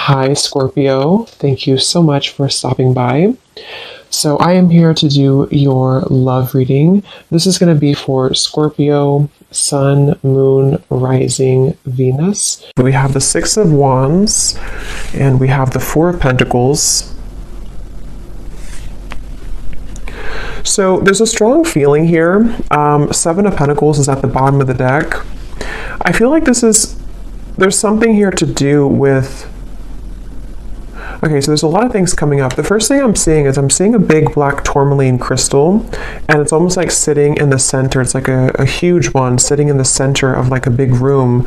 Hi, Scorpio. Thank you so much for stopping by. So, I am here to do your love reading. This is going to be for Scorpio, Sun, Moon, Rising, Venus. We have the Six of Wands and we have the Four of Pentacles. So, there's a strong feeling here. Seven of Pentacles is at the bottom of the deck. I feel like there's something here to do with. Okay, so there's a lot of things coming up. The first thing I'm seeing is a big black tourmaline crystal, and it's almost like sitting in the center. It's like a huge one sitting in the center of like a big room.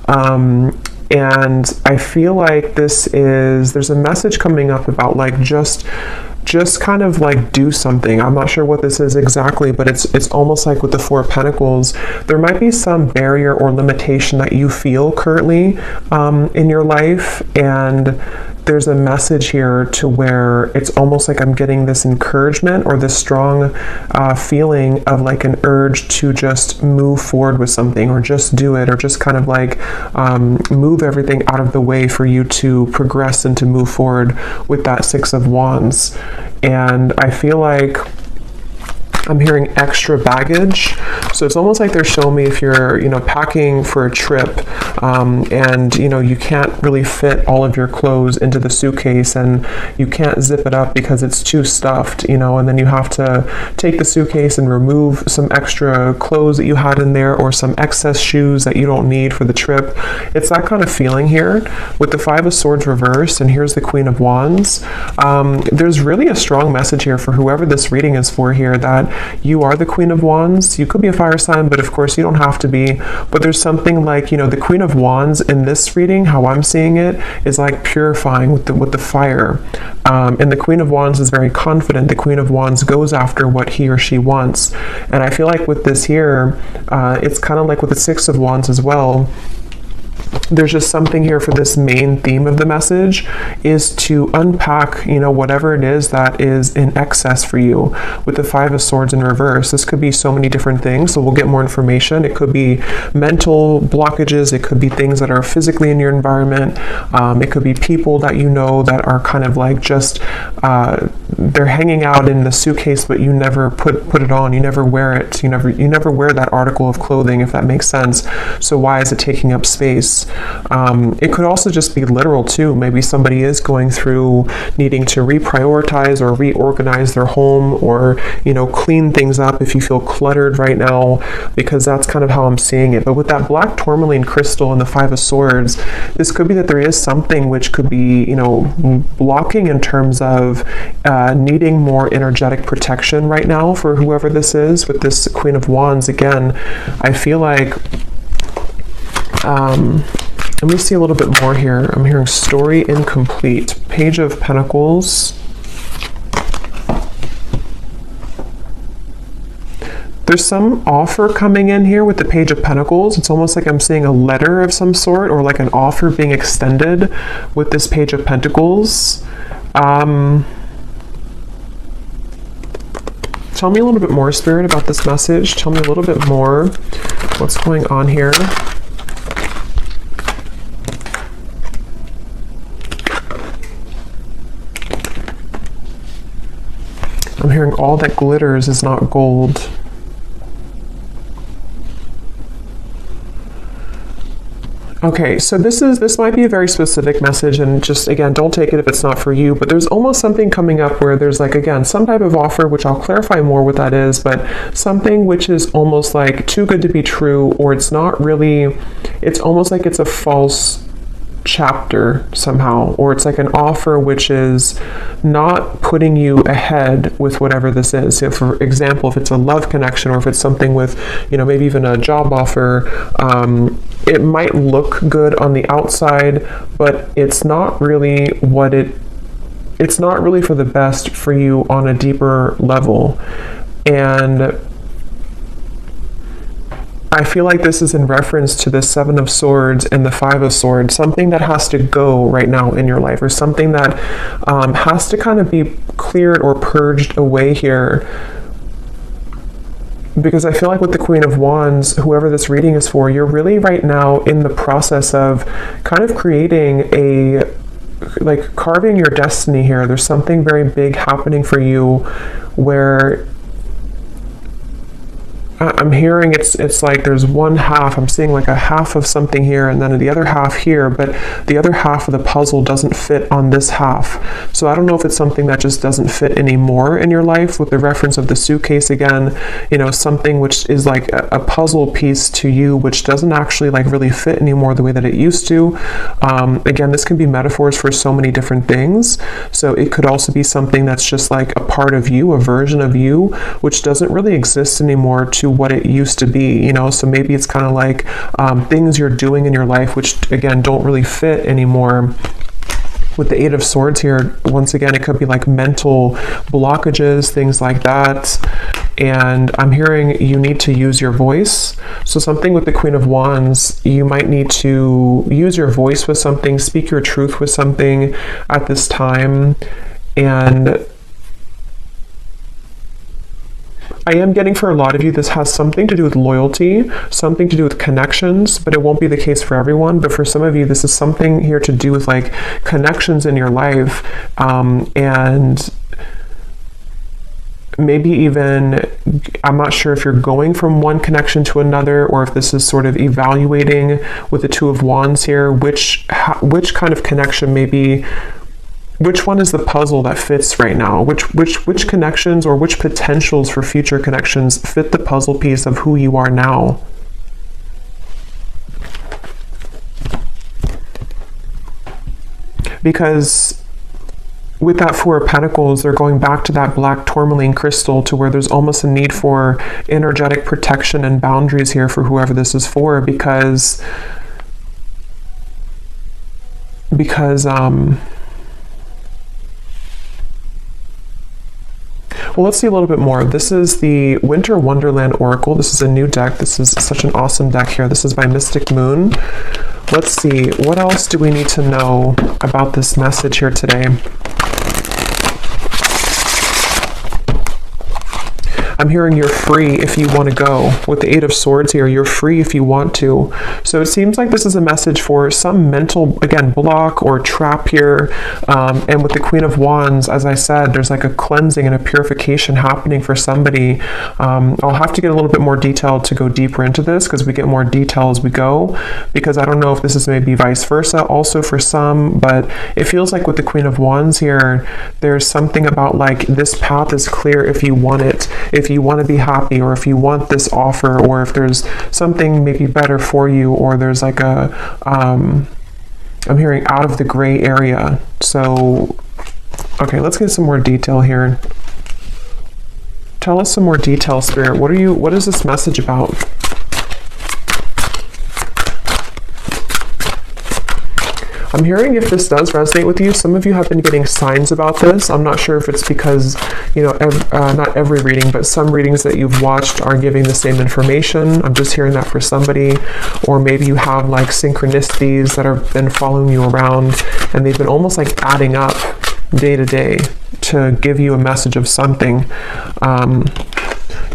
And I feel like there's a message coming up about like just kind of like do something. I'm not sure what this is exactly, but it's almost like with the Four of Pentacles, there might be some barrier or limitation that you feel currently in your life, and there's a message here to where it's almost like I'm getting this encouragement or this strong feeling of like an urge to just move forward with something, or just do it, or just kind of like move everything out of the way for you to progress and to move forward with that Six of Wands. And I feel like I'm hearing extra baggage. So it's almost like they're showing me if you're, packing for a trip, and, you can't really fit all of your clothes into the suitcase, and you can't zip it up because it's too stuffed, and then you have to take the suitcase and remove some extra clothes that you had in there, or some excess shoes that you don't need for the trip. It's that kind of feeling here with the Five of Swords reversed, and here's the Queen of Wands. There's really a strong message here for whoever this reading is for here, that you are the Queen of Wands. You could be a fire sign, but of course you don't have to be. But there's something like, the Queen of Wands in this reading, how I'm seeing it, is like purifying with the fire. And the Queen of Wands is very confident. The Queen of Wands goes after what he or she wants. And I feel like with this here, it's kind of like with the Six of Wands as well. There's just something here for this main theme of the message is to unpack, whatever it is that is in excess for you. With the Five of Swords in reverse, this could be so many different things. So we'll get more information. It could be mental blockages. It could be things that are physically in your environment. It could be people that that are kind of like just, they're hanging out in the suitcase, but you never put it on. You never wear it. You never wear that article of clothing, if that makes sense. So why is it taking up space? It could also just be literal too. Maybe somebody is going through needing to reprioritize or reorganize their home, or clean things up if you feel cluttered right now, because that's kind of how I'm seeing it. But with that black tourmaline crystal and the Five of Swords, this could be that there is something which could be blocking in terms of needing more energetic protection right now for whoever this is. With this Queen of Wands, again, I feel like let me see a little bit more here. I'm hearing story incomplete. Page of Pentacles. There's some offer coming in here with the Page of Pentacles. It's almost like I'm seeing a letter of some sort, or like an offer being extended with this Page of Pentacles. Tell me a little bit more, Spirit, about this message. Tell me a little bit more. What's going on here? I'm hearing all that glitters is not gold. Okay, so this might be a very specific message, and just again, don't take it if it's not for you, but there's almost something coming up where there's like, again, some type of offer, which I'll clarify more what that is, but something which is almost like too good to be true, or it's not really, it's almost like it's a false chapter somehow, or it's like an offer which is not putting you ahead with whatever this is. So for example, if it's a love connection, or if it's something with, maybe even a job offer, it might look good on the outside, but it's not really it's not really for the best for you on a deeper level. And I feel like this is in reference to the Seven of Swords and the Five of Swords, something that has to go right now in your life, or something that has to kind of be cleared or purged away here. Because I feel like with the Queen of Wands, whoever this reading is for, you're really right now in the process of kind of creating a like carving your destiny here. There's something very big happening for you where I'm hearing it's like there's one half, I'm seeing like a half of something here and then the other half here, but the other half of the puzzle doesn't fit on this half. So I don't know if it's something that just doesn't fit anymore in your life, with the reference of the suitcase again, you know, something which is like a puzzle piece to you which doesn't actually like really fit anymore the way that it used to. Again, this can be metaphors for so many different things. So it could also be something that's just like a part of you, a version of you, which doesn't really exist anymore to what it used to be, you know. So maybe it's kind of like things you're doing in your life which again don't really fit anymore. With the 8 of Swords here, once again, it could be like mental blockages, things like that. And I'm hearing you need to use your voice. So something with the Queen of Wands, you might need to use your voice with something, speak your truth with something at this time. And I am getting for a lot of you, this has something to do with loyalty, something to do with connections, but it won't be the case for everyone. But for some of you, this is something here to do with like connections in your life, and maybe even, I'm not sure if you're going from one connection to another, or if this is sort of evaluating with the 2 of Wands here, which kind of connection maybe. Which one is the puzzle that fits right now? Which connections or which potentials for future connections fit the puzzle piece of who you are now? Because with that 4 of Pentacles, they're going back to that black tourmaline crystal, to where there's almost a need for energetic protection and boundaries here for whoever this is for, because well, let's see a little bit more. This is the Winter Wonderland Oracle. This is a new deck. This is such an awesome deck here. This is by Mystic Moon. Let's see, what else do we need to know about this message here today? I'm hearing you're free if you want to go. With the 8 of Swords here, you're free if you want to. So it seems like this is a message for some mental, again, block or trap here. And with the Queen of Wands, as I said, there's like a cleansing and a purification happening for somebody. I'll have to get a little bit more detailed to go deeper into this, because we get more detail as we go, because I don't know if this is maybe vice versa also for some, but it feels like with the Queen of Wands here, there's something about like this path is clear if you want it. If you want to be happy, or if you want this offer, or if there's something maybe better for you, or there's like a I'm hearing out of the gray area. So okay, let's get some more detail here. Tell us some more detail, Spirit. What is this message about? I'm hearing, if this does resonate with you, some of you have been getting signs about this. I'm not sure if it's because, you know, not every reading, but some readings that you've watched are giving the same information. I'm just hearing that for somebody. Or maybe you have like synchronicities that have been following you around, and they've been almost like adding up day to day to give you a message of something.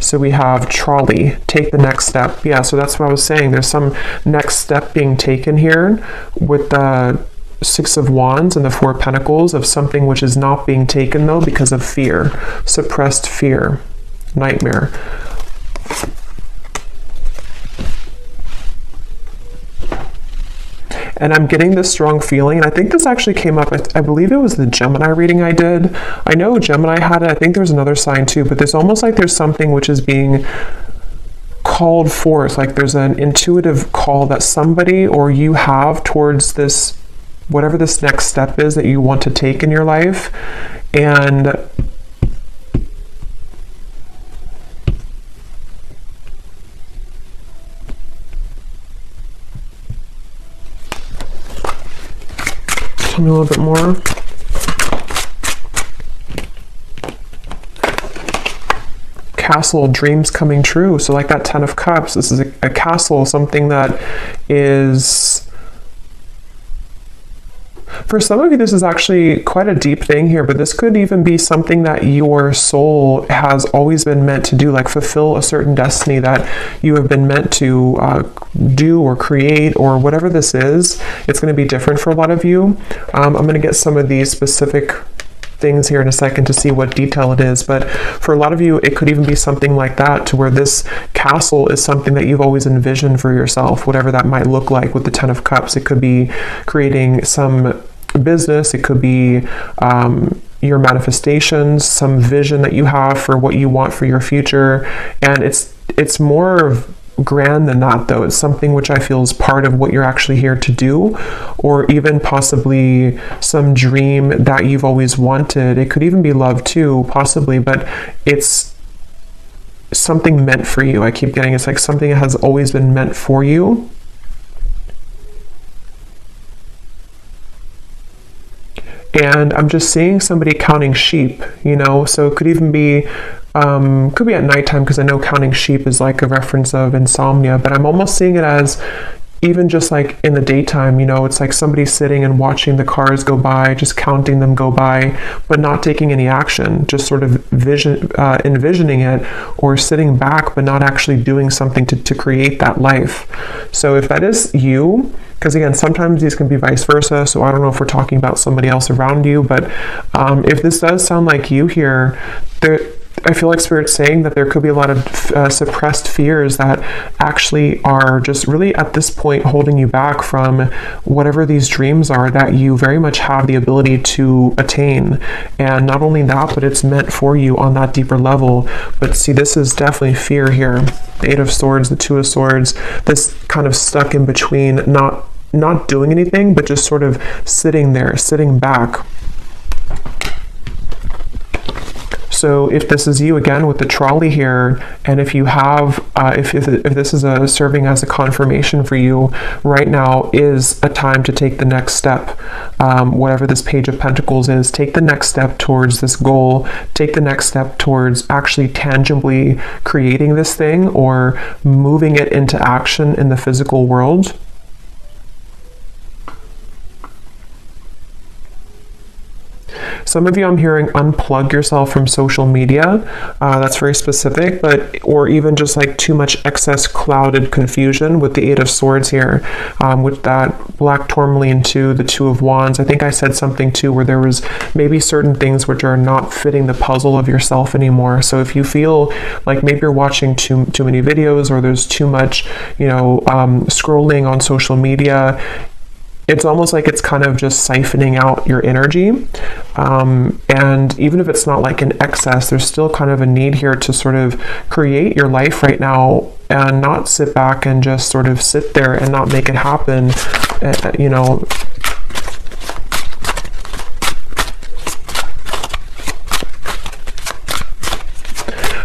So we have trolley, take the next step. Yeah, so that's what I was saying. There's some next step being taken here with the 6 of Wands and the 4 of Pentacles, of something which is not being taken though because of fear, suppressed fear, nightmare. And I'm getting this strong feeling, and I think this actually came up, I believe it was the Gemini reading I did. I know Gemini had it, I think there's another sign too, but there's almost like there's something which is being called forth, like there's an intuitive call that somebody or you have towards this, whatever this next step is that you want to take in your life. And tell me a little bit more. Castle, dreams coming true. So like that 10 of Cups, this is a castle, something that is For some of you, this is actually quite a deep thing here, but this could even be something that your soul has always been meant to do, like fulfill a certain destiny that you have been meant to do or create, or whatever this is. It's going to be different for a lot of you. I'm going to get some of these specific things here in a second to see what detail it is, but for a lot of you it could even be something like that, to where this castle is something that you've always envisioned for yourself, whatever that might look like. With the Ten of Cups, it could be creating some business, it could be your manifestations, some vision that you have for what you want for your future, and it's more grand than that, though. It's something which I feel is part of what you're actually here to do, or even possibly some dream that you've always wanted. It could even be love too, possibly, but it's something meant for you. I keep getting it's like something that has always been meant for you. And I'm just seeing somebody counting sheep, you know, so it could even be could be at nighttime, because I know counting sheep is like a reference of insomnia, but I'm almost seeing it as even just like in the daytime, you know, it's like somebody sitting and watching the cars go by, just counting them go by, but not taking any action, just sort of envisioning it, or sitting back but not actually doing something to create that life. So if that is you, because again, sometimes these can be vice versa, so I don't know if we're talking about somebody else around you, but if this does sound like you here, I feel like Spirit's saying that there could be a lot of suppressed fears that actually are just really at this point holding you back from whatever these dreams are that you very much have the ability to attain. And not only that, but it's meant for you on that deeper level. But see, this is definitely fear here. The Eight of Swords, the Two of Swords, this kind of stuck in between, not doing anything, but just sort of sitting there, sitting back. So if this is you, again, with the trolley here, and if you have, if this is serving as a confirmation for you, right now is a time to take the next step. Whatever this Page of Pentacles is, take the next step towards this goal, take the next step towards actually tangibly creating this thing or moving it into action in the physical world. Some of you, I'm hearing, unplug yourself from social media. That's very specific, or even just like too much excess clouded confusion with the Eight of Swords here, with that black tourmaline to the Two of Wands. I think I said something too where there was maybe certain things which are not fitting the puzzle of yourself anymore. So if you feel like maybe you're watching too many videos, or there's too much, you know, scrolling on social media, it's almost like it's kind of just siphoning out your energy. And even if it's not like an excess, there's still kind of a need here to sort of create your life right now and not sit back and just sort of sit there and not make it happen, you know.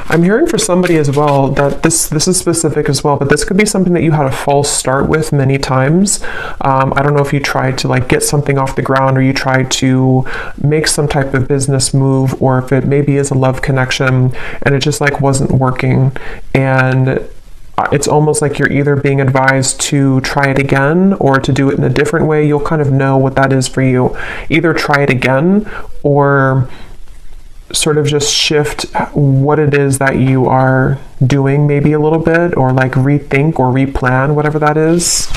I'm hearing for somebody as well that this is specific as well, but this could be something that you had a false start with many times. I don't know if you tried to like get something off the ground, or you tried to make some type of business move, or if it maybe is a love connection and it just like wasn't working. And it's almost like you're either being advised to try it again or to do it in a different way. You'll kind of know what that is for you. Either try it again, or sort of just shift what it is that you are doing maybe a little bit, or like rethink or replan, whatever that is.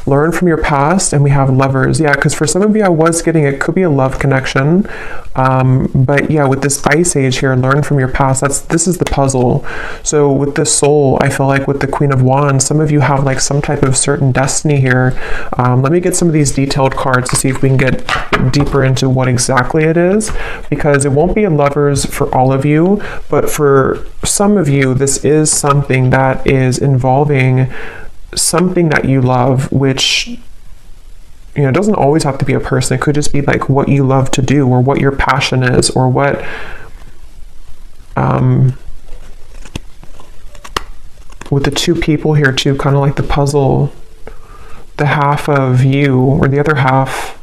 Learn from your past, and we have Lovers. Yeah, because for some of you, I was getting, it could be a love connection, but yeah, with this Ice Age here, learn from your past. This is the puzzle. So with the Soul, I feel like with the Queen of Wands, some of you have like some type of certain destiny here. Let me get some of these detailed cards to see if we can get deeper into what exactly it is, because it won't be a Lovers for all of you, but for some of you, this is something that is involving something that you love, which, you know, doesn't always have to be a person. It could just be like what you love to do, or what your passion is, or what with the two people here too, kind of like the puzzle, the half of you or the other half.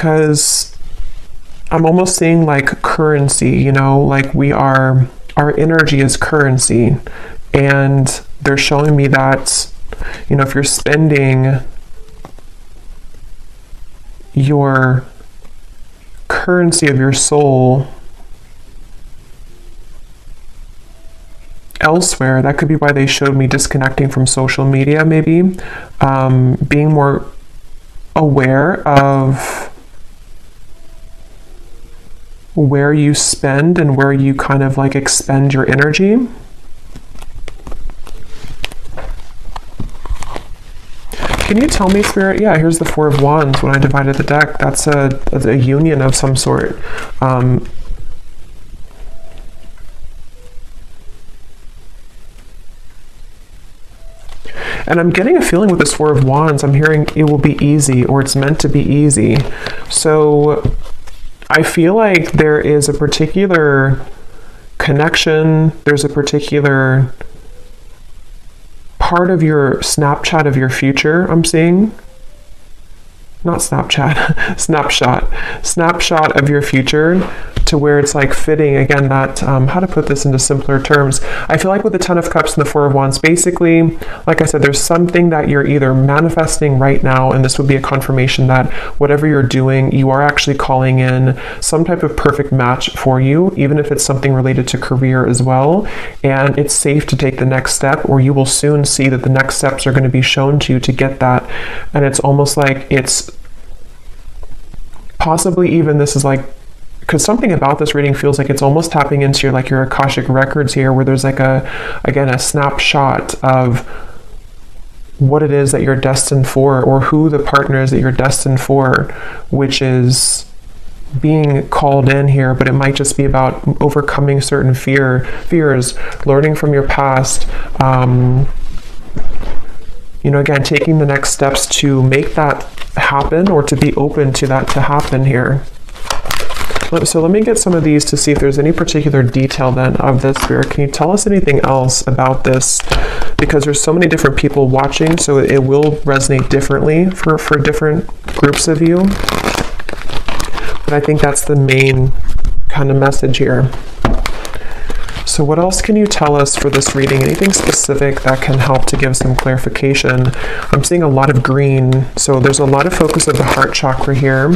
because I'm almost seeing like currency, you know, like our energy is currency. And they're showing me that, you know, if you're spending your currency of your soul elsewhere, that could be why they showed me disconnecting from social media, maybe, being more aware of where you spend and where you kind of like expend your energy. Can you tell me, Spirit? Yeah, here's the Four of Wands. When I divided the deck, that's a union of some sort. And I'm getting a feeling with this Four of Wands, I'm hearing it will be easy, or it's meant to be easy. So I feel like there is a particular connection, there's a particular part of your Snapchat of your future I'm seeing. Not Snapchat, snapshot of your future, to where it's like fitting, again, that, how to put this into simpler terms. I feel like with the Ten of Cups and the Four of Wands, basically, like I said, there's something that you're either manifesting right now, and this would be a confirmation that whatever you're doing, you are actually calling in some type of perfect match for you, even if it's something related to career as well. And it's safe to take the next step, or you will soon see that the next steps are going to be shown to you to get that. And it's almost like it's possibly even, this is like, because something about this reading feels like it's almost tapping into your, like your Akashic records here, where there's like a snapshot of what it is that you're destined for, or who the partner is that you're destined for, which is being called in here. But it might just be about overcoming certain fears, learning from your past, you know, again, taking the next steps to make that happen, or to be open to that to happen here. So let me get some of these to see if there's any particular detail then of this, Spirit. Can you tell us anything else about this? Because there's so many different people watching, so it will resonate differently for different groups of you. But I think that's the main kind of message here. So what else can you tell us for this reading? Anything specific that can help to give some clarification? I'm seeing a lot of green, so there's a lot of focus of the heart chakra here.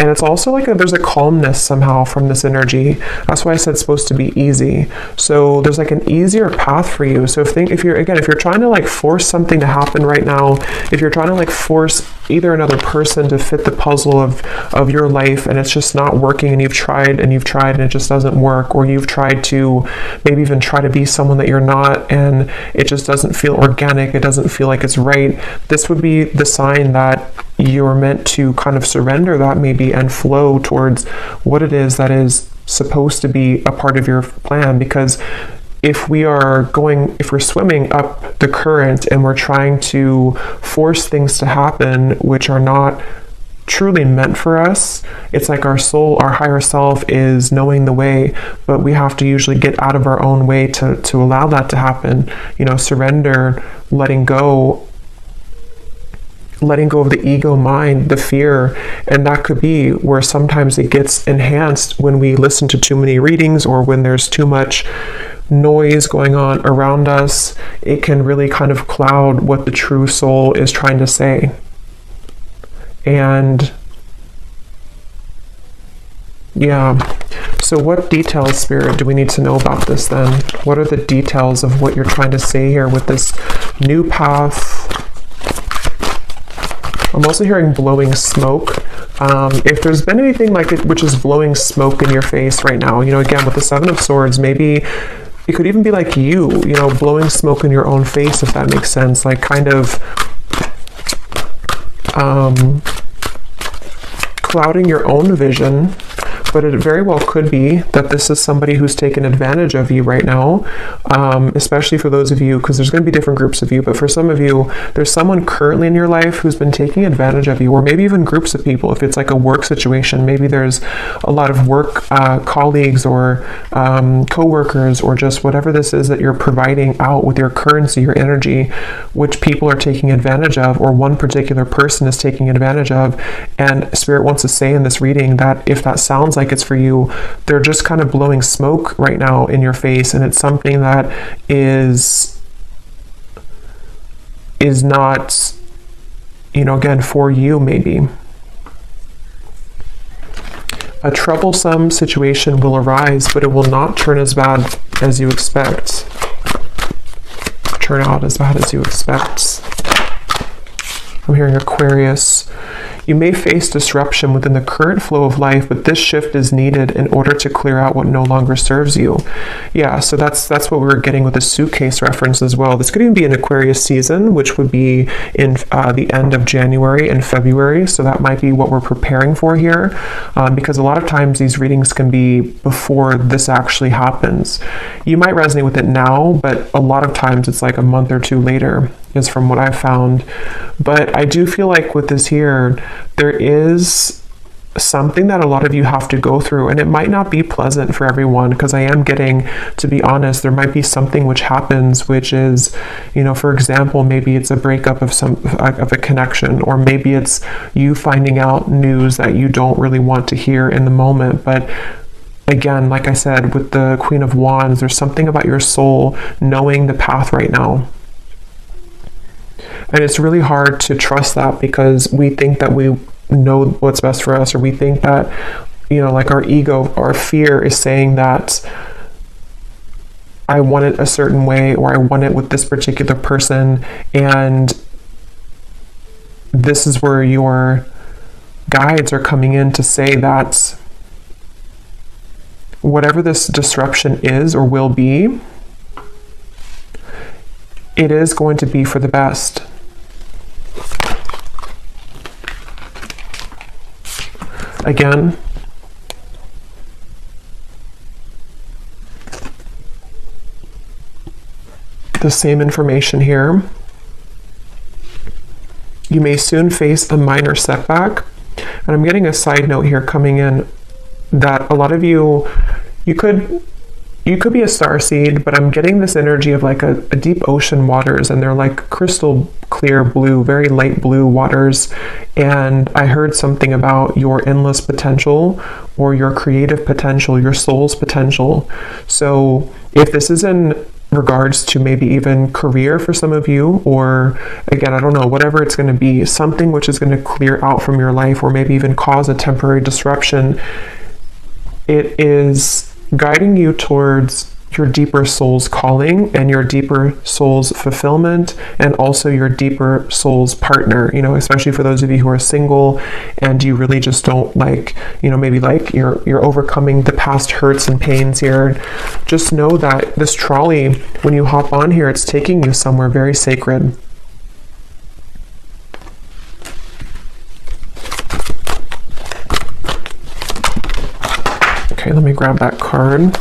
And it's also like there's a calmness somehow from this energy. That's why I said it's supposed to be easy. So there's like an easier path for you. So if you're trying to like force something to happen right now, if you're trying to like force either another person to fit the puzzle of your life, and it's just not working, and you've tried and it just doesn't work, or you've tried to maybe even try to be someone that you're not, and it just doesn't feel organic, it doesn't feel like it's right, this would be the sign that you're meant to kind of surrender that maybe and flow towards what it is that is supposed to be a part of your plan. Because if we're swimming up the current and we're trying to force things to happen which are not truly meant for us, it's like our soul, our higher self is knowing the way, but we have to usually get out of our own way to allow that to happen. You know, surrender, letting go of the ego mind, the fear. And that could be where sometimes it gets enhanced when we listen to too many readings, or when there's too much noise going on around us. It can really kind of cloud what the true soul is trying to say. And yeah, so what details, Spirit, do we need to know about this then? What are the details of what you're trying to say here with this new path? I'm also hearing blowing smoke. If there's been anything like it which is blowing smoke in your face right now, you know, again, with the Seven of Swords, maybe it could even be like you know, blowing smoke in your own face, if that makes sense, like kind of clouding your own vision, but it very well could be that this is somebody who's taken advantage of you right now, especially for those of you, because there's going to be different groups of you, but for some of you, there's someone currently in your life who's been taking advantage of you, or maybe even groups of people. If it's like a work situation, maybe there's a lot of work colleagues or co-workers, or just whatever this is that you're providing out with your currency, your energy, which people are taking advantage of, or one particular person is taking advantage of. And Spirit wants to say in this reading that if that sounds like it's for you, they're just kind of blowing smoke right now in your face, and it's something that is not, you know, again, for you. Maybe a troublesome situation will arise, but it will not turn as bad as you expect. Turn out as bad as you expect. I'm hearing Aquarius. You may face disruption within the current flow of life, but this shift is needed in order to clear out what no longer serves you. Yeah, so that's what we were getting with the suitcase reference as well. This could even be an Aquarius season, which would be in the end of January and February. So that might be what we're preparing for here, because a lot of times these readings can be before this actually happens. You might resonate with it now, but a lot of times it's like a month or two later, is from what I've found. But I do feel like with this here, there is something that a lot of you have to go through, and it might not be pleasant for everyone, because I am getting, to be honest, there might be something which happens, which is, you know, for example, maybe it's a breakup of a connection, or maybe it's you finding out news that you don't really want to hear in the moment. But again, like I said, with the Queen of Wands, there's something about your soul knowing the path right now. And it's really hard to trust that, because we think that we know what's best for us, or we think that, you know, like our ego, our fear is saying that I want it a certain way, or I want it with this particular person. And this is where your guides are coming in to say that whatever this disruption is or will be, it is going to be for the best. Again, the same information here. You may soon face a minor setback. And I'm getting a side note here coming in that a lot of you could be a starseed, but I'm getting this energy of like a deep ocean waters, and they're like crystal clear blue, very light blue waters. And I heard something about your endless potential, or your creative potential, your soul's potential. So if this is in regards to maybe even career for some of you, or again, I don't know, whatever it's going to be, something which is going to clear out from your life, or maybe even cause a temporary disruption, it is guiding you towards your deeper soul's calling and your deeper soul's fulfillment, and also your deeper soul's partner, you know, especially for those of you who are single and you really just don't like, you know, maybe like you're overcoming the past hurts and pains here. Just know that this trolley, when you hop on here, it's taking you somewhere very sacred. Okay, let me grab that card.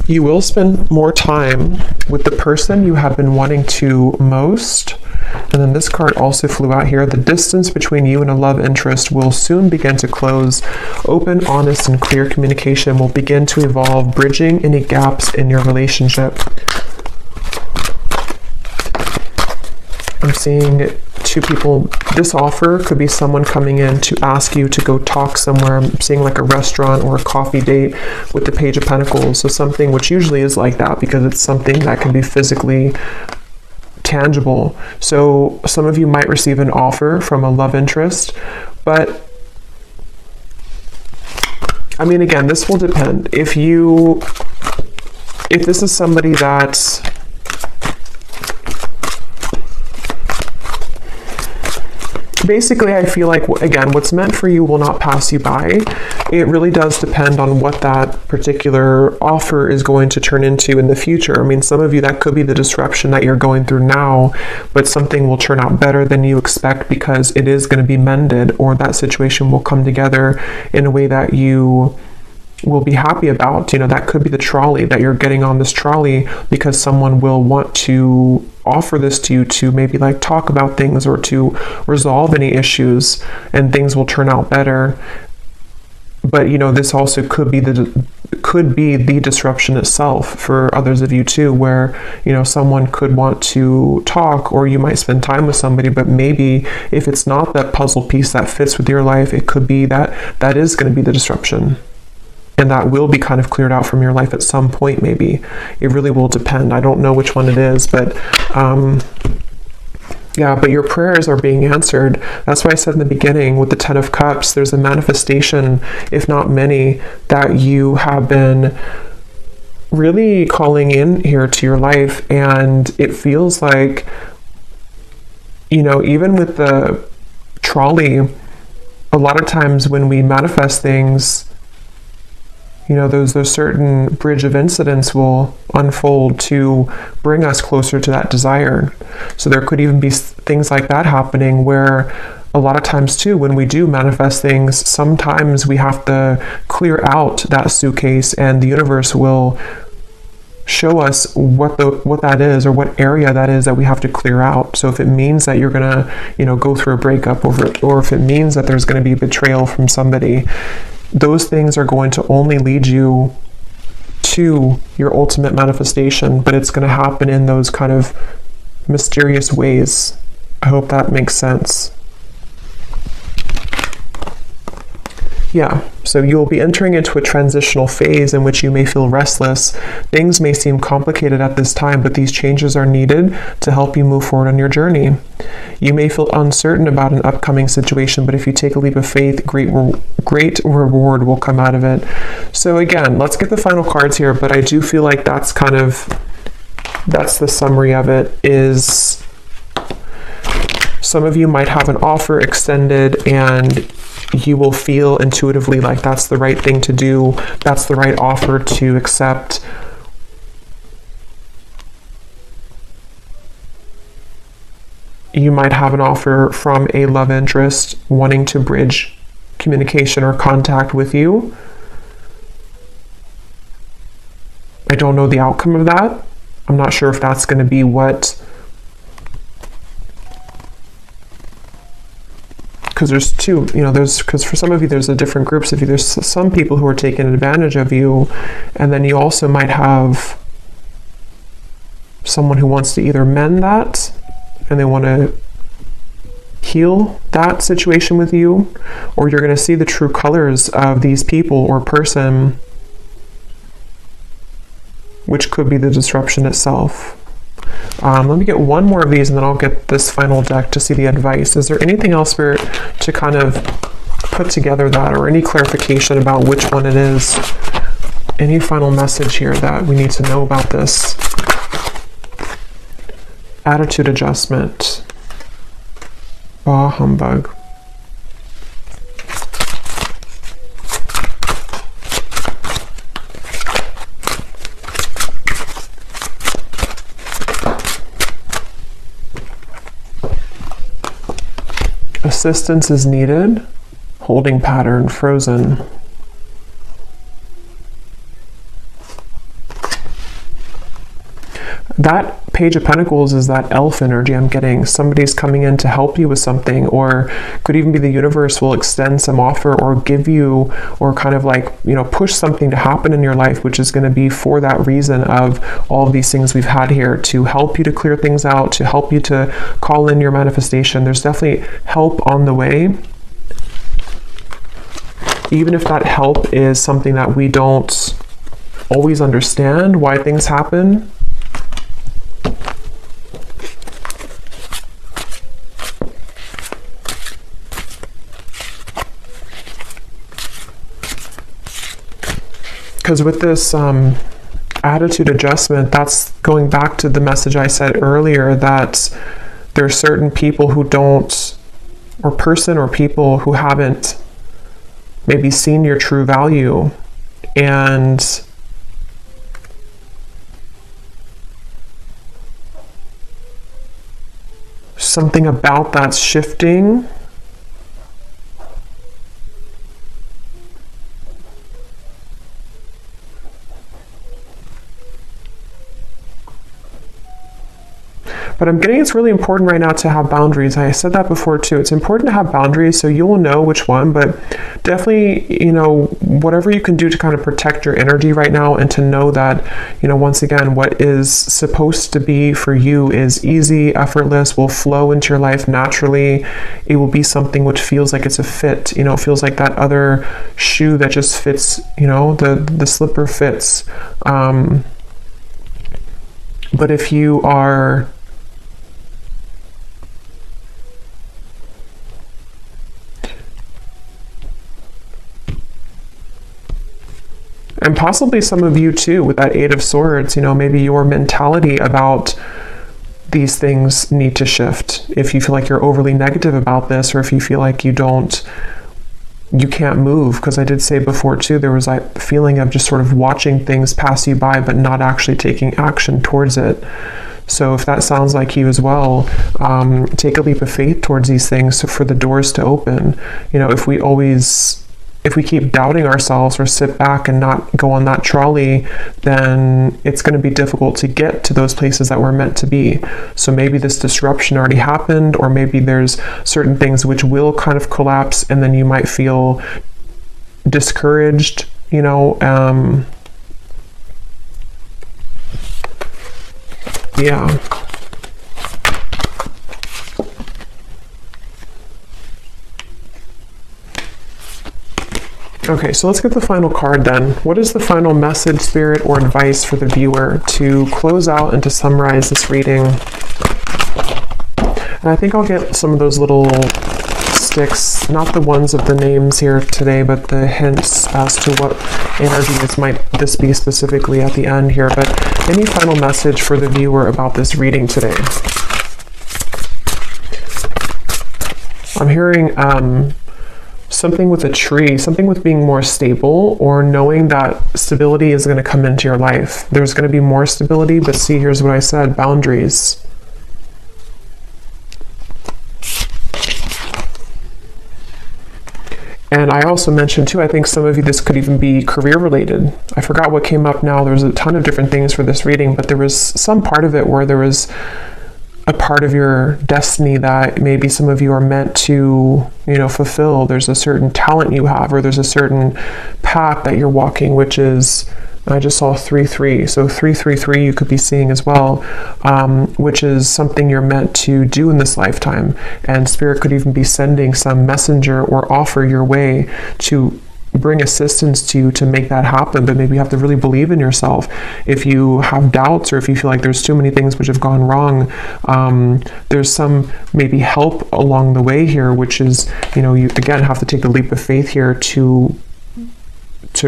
You will spend more time with the person you have been wanting to most. And then this card also flew out here. The distance between you and a love interest will soon begin to close. Open, honest, and clear communication will begin to evolve, bridging any gaps in your relationship. I'm seeing two people. This offer could be someone coming in to ask you to go talk somewhere. I'm seeing like a restaurant or a coffee date with the Page of Pentacles. So something which usually is like that, because it's something that can be physically tangible. So some of you might receive an offer from a love interest, but I mean, again, this will depend. If this is somebody that basically, I feel like, again, what's meant for you will not pass you by. It really does depend on what that particular offer is going to turn into in the future. I mean, some of you, that could be the disruption that you're going through now, but something will turn out better than you expect because it is going to be mended, or that situation will come together in a way that you will be happy about. You know, that could be the trolley, that you're getting on this trolley because someone will want to offer this to you to maybe like talk about things or to resolve any issues, and things will turn out better. But you know, this also could be the disruption itself for others of you too, where you know, someone could want to talk, or you might spend time with somebody, but maybe if it's not that puzzle piece that fits with your life, it could be that is going to be the disruption. And that will be kind of cleared out from your life at some point, maybe. It really will depend. I don't know which one it is, but yeah, but your prayers are being answered. That's why I said in the beginning with the 10 of Cups, there's a manifestation, if not many, that you have been really calling in here to your life. And it feels like, you know, even with the trolley, a lot of times when we manifest things, you know, those certain bridge of incidents will unfold to bring us closer to that desire. So there could even be things like that happening, where a lot of times too, when we do manifest things, sometimes we have to clear out that suitcase, and the universe will show us what that is, or what area that is that we have to clear out. So if it means that you're gonna, you know, go through a breakup over it, or if it means that there's going to be betrayal from somebody, those things are going to only lead you to your ultimate manifestation, but it's going to happen in those kind of mysterious ways. I hope that makes sense. Yeah, so you'll be entering into a transitional phase in which you may feel restless. Things may seem complicated at this time, but these changes are needed to help you move forward on your journey. You may feel uncertain about an upcoming situation, but if you take a leap of faith, great reward will come out of it. So again, let's get the final cards here, but I do feel like that's the summary of it. Is some of you might have an offer extended, and you will feel intuitively like that's the right thing to do, that's the right offer to accept. You might have an offer from a love interest wanting to bridge communication or contact with you. I don't know the outcome of that. I'm not sure if that's going to be what, because there's two, you know, because for some of you, there's a different groups of you. There's some people who are taking advantage of you, and then you also might have someone who wants to either mend that, and they want to heal that situation with you, or you're going to see the true colors of these people or person, which could be the disruption itself. Let me get one more of these, and then I'll get this final deck to see the advice. Is there anything else for to kind of put together that, or any clarification about which one it is? Any final message here that we need to know about this? Attitude adjustment. Bah humbug. Assistance is needed. Holding pattern, frozen. That Page of Pentacles is that elf energy I'm getting. Somebody's coming in to help you with something, or could even be the universe will extend some offer or give you, or kind of like, you know, push something to happen in your life, which is going to be for that reason of all of these things we've had here, to help you to clear things out, to help you to call in your manifestation. There's definitely help on the way. Even if that help is something that we don't always understand why things happen. Because with this attitude adjustment, that's going back to the message I said earlier, that there are certain people who don't or person or people who haven't maybe seen your true value, and something about that's shifting. But I'm getting it's really important right now to have boundaries. I said that before too. It's important to have boundaries so you will know which one, but definitely, you know, whatever you can do to kind of protect your energy right now, and to know that, you know, once again, what is supposed to be for you is easy, effortless, will flow into your life naturally. It will be something which feels like it's a fit, you know, it feels like that other shoe that just fits, you know, the slipper fits. But if you are and possibly some of you too, with that Eight of Swords, you know, maybe your mentality about these things need to shift. If you feel like you're overly negative about this, or if you feel like you can't move, because I did say before too, there was that feeling of just sort of watching things pass you by, but not actually taking action towards it. So if that sounds like you as well, take a leap of faith towards these things for the doors to open. You know, if we keep doubting ourselves or sit back and not go on that trolley, then it's going to be difficult to get to those places that we're meant to be. So maybe this disruption already happened, or maybe there's certain things which will kind of collapse, and then you might feel discouraged, you know. Yeah. Okay, so let's get the final card then. What is the final message, spirit, or advice for the viewer to close out and to summarize this reading? And I think I'll get some of those little sticks, not the ones of the names here today, but the hints as to what energies might this be specifically at the end here. But any final message for the viewer about this reading today? I'm hearing something with a tree, something with being more stable, or knowing that stability is going to come into your life. There's going to be more stability, but see, here's what I said, boundaries. And I also mentioned too, I think some of you, this could even be career related. I forgot what came up now. There was a ton of different things for this reading, but there was some part of it where there was a part of your destiny that maybe some of you are meant to, you know, fulfill. There's a certain talent you have, or there's a certain path that you're walking, which is, I just saw 3-3. So 3-3-3 you could be seeing as well, which is something you're meant to do in this lifetime. And Spirit could even be sending some messenger or offer your way to bring assistance to you to make that happen. But maybe you have to really believe in yourself. If you have doubts, or if you feel like there's too many things which have gone wrong, there's some maybe help along the way here, which is, you know, you again have to take the leap of faith here to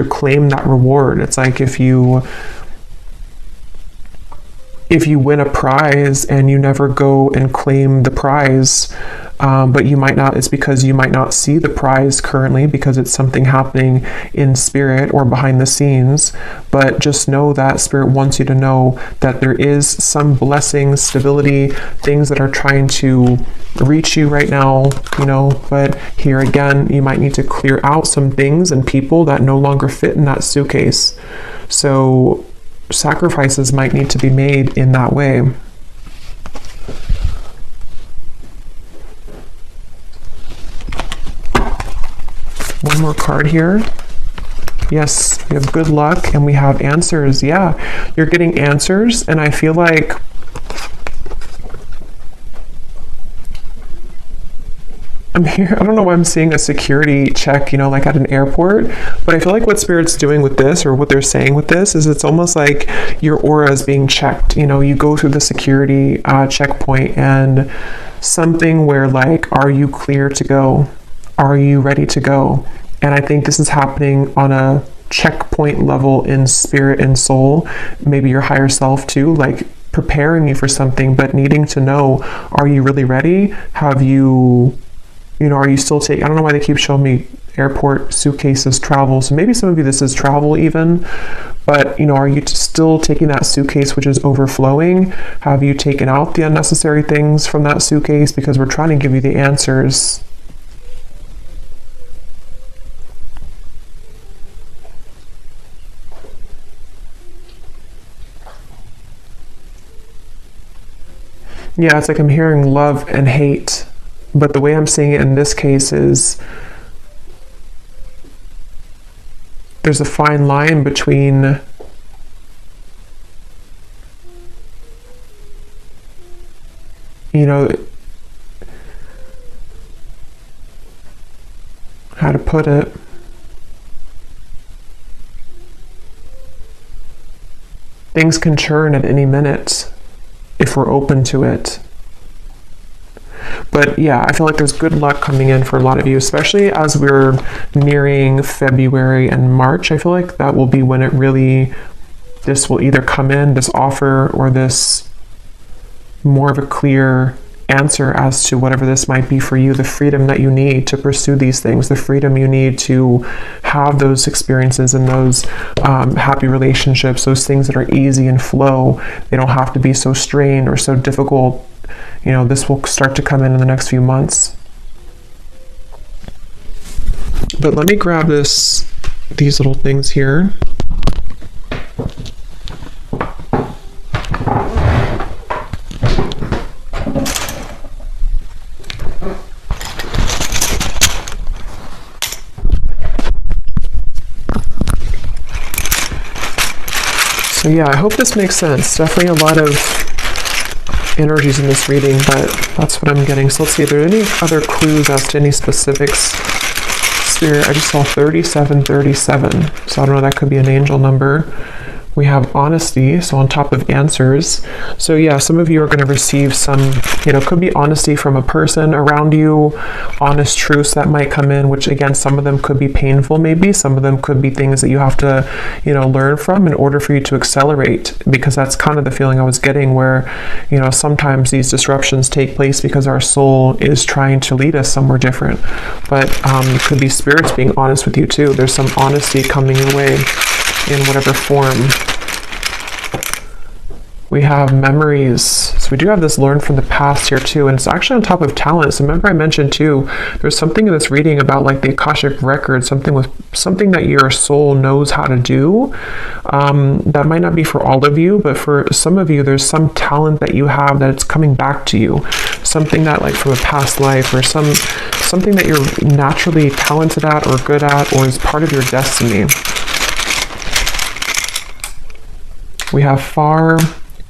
claim that reward. It's like if you win a prize and you never go and claim the prize, but you might not, it's because you might not see the prize currently, because it's something happening in spirit or behind the scenes. But just know that Spirit wants you to know that there is some blessing, stability, things that are trying to reach you right now, you know. But here again, you might need to clear out some things and people that no longer fit in that suitcase. So sacrifices might need to be made in that way. One more card here. Yes, we have good luck and we have answers. Yeah, you're getting answers, and I feel like I'm here. I don't know why I'm seeing a security check, you know, like at an airport, but I feel like what Spirit's doing with this, or what they're saying with this, is it's almost like your aura is being checked. You know, you go through the security checkpoint, and something where like, are you clear to go? Are you ready to go? And I think this is happening on a checkpoint level in spirit and soul, maybe your higher self too, like preparing you for something, but needing to know, are you really ready? Have you you know, are you still taking, I don't know why they keep showing me airport, suitcases, travel. So maybe some of you, this is travel even, but you know, are you still taking that suitcase which is overflowing? Have you taken out the unnecessary things from that suitcase? Because we're trying to give you the answers. Yeah, it's like I'm hearing love and hate, but the way I'm seeing it in this case is there's a fine line between you know, how to put it. Things can churn at any minute if we're open to it. But yeah, I feel like there's good luck coming in for a lot of you, especially as we're nearing February and March. I feel like that will be when it really, this will either come in, this offer, or this more of a clear answer as to whatever this might be for you, the freedom that you need to pursue these things, the freedom you need to have those experiences and those happy relationships, those things that are easy and flow. They don't have to be so strained or so difficult. You know, this will start to come in the next few months. But let me grab these little things here. So yeah, I hope this makes sense. Definitely a lot of energies in this reading, but that's what I'm getting. So let's see if there are any other clues as to any specifics. Spirit, I just saw 3737. So I don't know, that could be an angel number. We have honesty, so on top of answers. So yeah, some of you are going to receive some, you know, could be honesty from a person around you, honest truths that might come in, which again, some of them could be painful maybe, some of them could be things that you have to, you know, learn from in order for you to accelerate, because that's kind of the feeling I was getting where, you know, sometimes these disruptions take place because our soul is trying to lead us somewhere different. But it could be spirits being honest with you too. There's some honesty coming your way in whatever form. We have memories. So we do have this learn from the past here too, and it's actually on top of talent. So remember I mentioned too, there's something in this reading about like the Akashic record, something that your soul knows how to do. That might not be for all of you, but for some of you, there's some talent that you have that it's coming back to you. Something that like from a past life, or something that you're naturally talented at or good at, or is part of your destiny. We have far,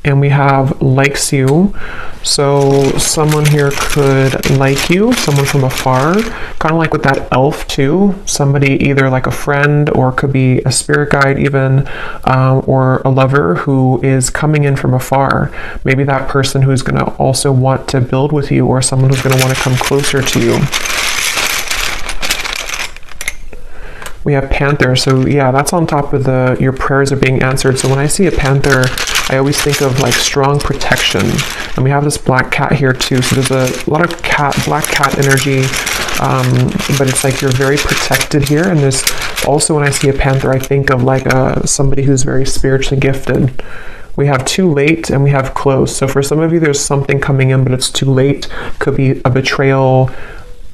and we have likes you. So someone here could like you, someone from afar, kind of like with that elf too. Somebody either like a friend, or could be a spirit guide even, or a lover who is coming in from afar. Maybe that person who's going to also want to build with you, or someone who's going to want to come closer to you. We have panther. So yeah, that's on top of your prayers are being answered. So when I see a panther, I always think of like strong protection. And we have this black cat here too. So there's a lot of black cat energy, but it's like you're very protected here. And there's also, when I see a panther, I think of like somebody who's very spiritually gifted. We have too late, and we have close. So for some of you, there's something coming in, but it's too late. Could be a betrayal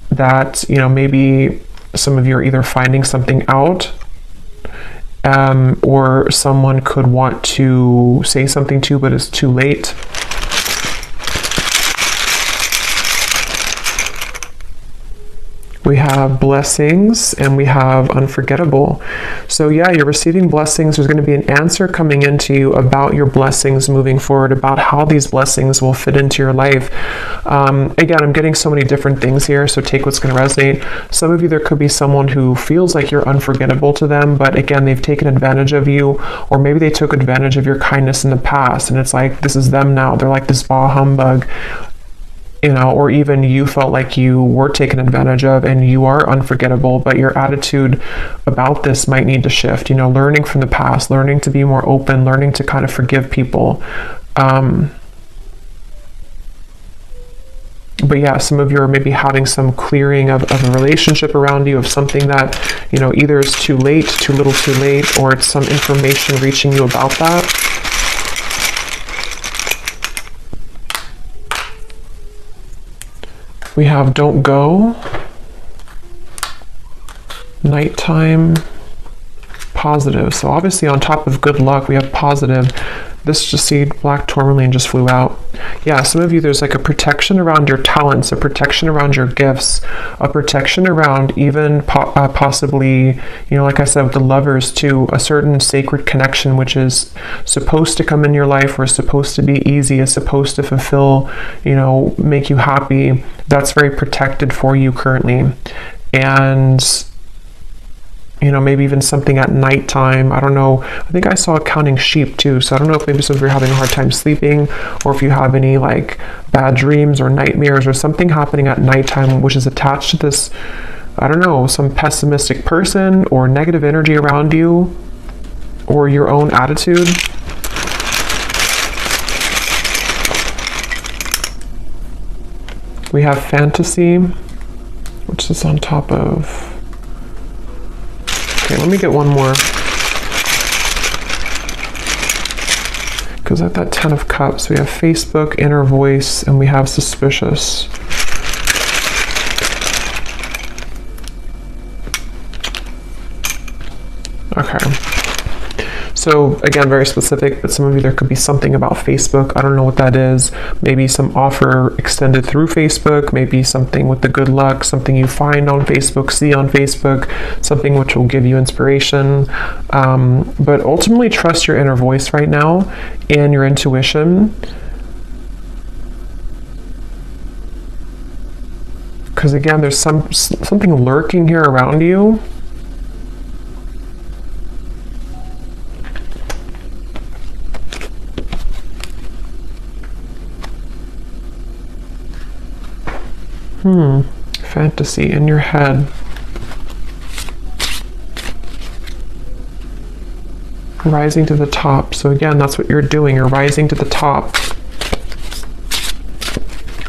that, you know, maybe some of you are either finding something out, or someone could want to say something to you, but it's too late. We have blessings, and we have unforgettable. So yeah, you're receiving blessings. There's going to be an answer coming into you about your blessings moving forward, about how these blessings will fit into your life. Again, I'm getting so many different things here, so take what's going to resonate. Some of you, there could be someone who feels like you're unforgettable to them, but again, they've taken advantage of you, or maybe they took advantage of your kindness in the past, and it's like, this is them now. They're like this bah humbug. You know, or even you felt like you were taken advantage of and you are unforgettable, but your attitude about this might need to shift. You know, learning from the past, learning to be more open, learning to kind of forgive people. But yeah, some of you are maybe having some clearing of a relationship around you, of something that, you know, either is too late, too little too late, or it's some information reaching you about that. We have don't go, nighttime, positive. So obviously on top of good luck, we have positive. This just see black tourmaline just flew out. Yeah, some of you, there's like a protection around your talents, a protection around your gifts, a protection around even possibly, you know, like I said, with the lovers too, a certain sacred connection, which is supposed to come in your life, or is supposed to be easy, is supposed to fulfill, you know, make you happy. That's very protected for you currently. And you know, maybe even something at nighttime. I don't know. I think I saw counting sheep too. So I don't know if maybe some of you are having a hard time sleeping, or if you have any like bad dreams or nightmares or something happening at nighttime, which is attached to this, I don't know, some pessimistic person or negative energy around you, or your own attitude. We have fantasy, which is on top of. Okay, let me get one more. Because at that 10 of Cups, we have Facebook, inner voice, and we have suspicious. Okay. So again, very specific, but some of you, there could be something about Facebook. I don't know what that is. Maybe some offer extended through Facebook, maybe something with the good luck, something you find on Facebook, see on Facebook, something which will give you inspiration. But ultimately trust your inner voice right now and your intuition. Because again, there's something lurking here around you. Fantasy in your head. Rising to the top. So again, that's what you're doing. You're rising to the top.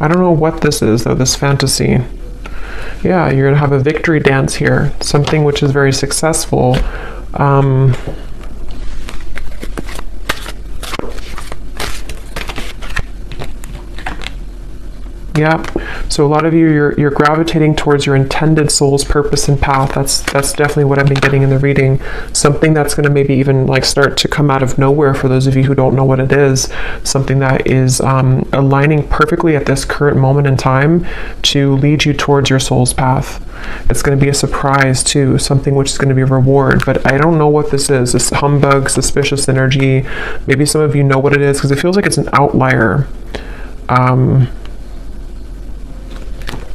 I don't know what this is though, this fantasy. Yeah, you're gonna have a victory dance here. Something which is very successful. Yeah, so a lot of you, you're gravitating towards your intended soul's purpose and path. That's definitely what I've been getting in the reading. Something that's going to maybe even like start to come out of nowhere for those of you who don't know what it is. Something that is aligning perfectly at this current moment in time to lead you towards your soul's path. It's going to be a surprise too, something which is going to be a reward, but I don't know what this is. This humbug, suspicious energy. Maybe some of you know what it is because it feels like it's an outlier.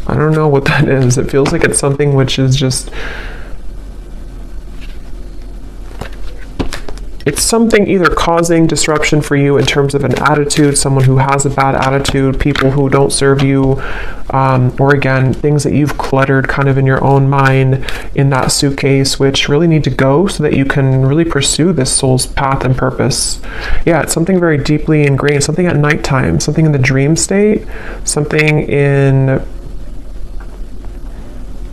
I don't know what that is. It feels like it's something which is just, it's something either causing disruption for you in terms of an attitude, someone who has a bad attitude, people who don't serve you, or again, things that you've cluttered kind of in your own mind in that suitcase, which really need to go so that you can really pursue this soul's path and purpose. Yeah, it's something very deeply ingrained, something at nighttime, something in the dream state, something in...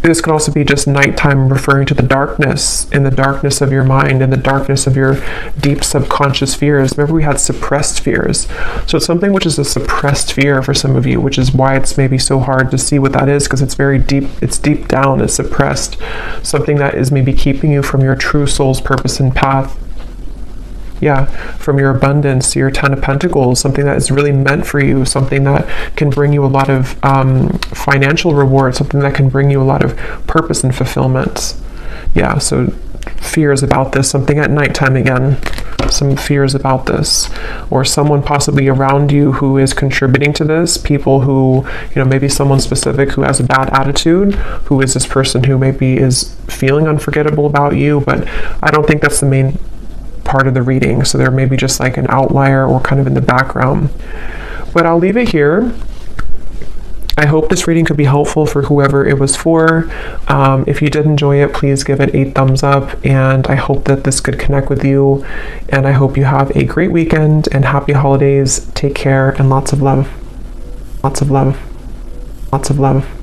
This could also be just nighttime, referring to the darkness, in the darkness of your mind, in the darkness of your deep subconscious fears. Remember, we had suppressed fears. So it's something which is a suppressed fear for some of you, which is why it's maybe so hard to see what that is, because it's very deep, it's deep down, it's suppressed. Something that is maybe keeping you from your true soul's purpose and path. Yeah, from your abundance to your 10 of Pentacles, something that is really meant for you, something that can bring you a lot of financial reward, something that can bring you a lot of purpose and fulfillment. Yeah, so fears about this, something at nighttime again, some fears about this, or someone possibly around you who is contributing to this, people who, you know, maybe someone specific who has a bad attitude, who is this person who maybe is feeling unforgettable about you, but I don't think that's the main part of the reading, so there may be just like an outlier or kind of in the background. But I'll leave it here. I hope this reading could be helpful for whoever it was for. If you did enjoy it, please give it a thumbs up, and I hope that this could connect with you, and I hope you have a great weekend and happy holidays. Take care and lots of love. Lots of love. Lots of love.